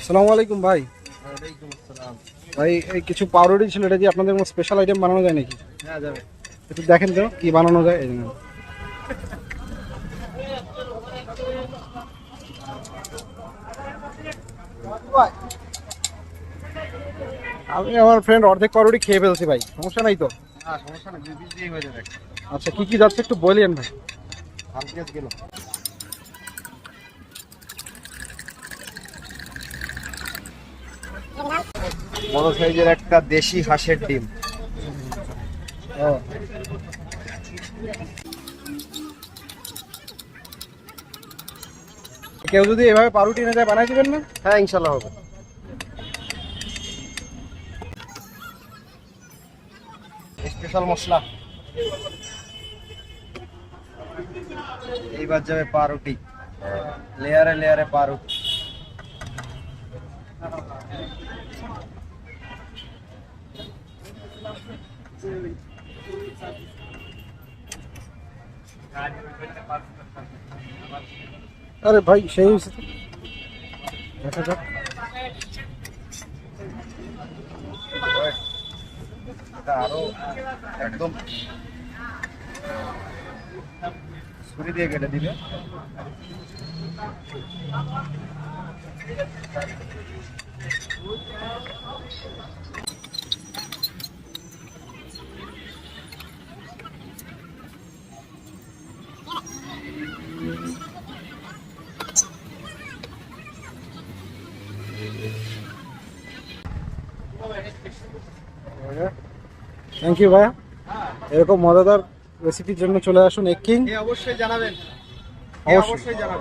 আসসালামু আলাইকুম ভাই। ওয়ালাইকুম আসসালাম। ভাই এই কিছু পাউরুটি ছিল, এটা দিয়ে আপনাদের কোনো স্পেশাল আইটেম বানানো যায় নাকি? হ্যাঁ, যাবে। একটু দেখেন তো কি বানানো যায়। এই জন্য আমি আমার ফ্রেন্ড অর্ধেক পাউরুটি খেয়ে ফেলছি ভাই, সমস্যা নাই তো? হ্যাঁ, সমস্যা নেই, 2 পিস দিয়ে হয়ে যাবে। আচ্ছা কি কি যাচ্ছে একটু বলিয়েন ভাই। হাফ কেজি গেল। বড় সাইজের একটা দেশি হাঁসের ডিম। ও কেউ যদি এভাবে পাউরুটি এনে দেয় বানাই দিবেন না? হ্যাঁ, ইনশাল্লাহ হবে। স্পেশাল মশলা। এইবার যাবে পাউরুটি, লেয়ারে লেয়ারে পাউরুটি। আরে ভাই সেই হয়েছে তো। দেখা যাক। এটা আরো একদম ছুরি দিয়ে কেটে দিবে। থ্যাংক ইউ ভাইয়া, এরকম মজাদার রেসিপির জন্য চলে আসুন এগ কিং। অবশ্যই জানাবেন, অবশ্যই। অবশ্যই জানাবেন।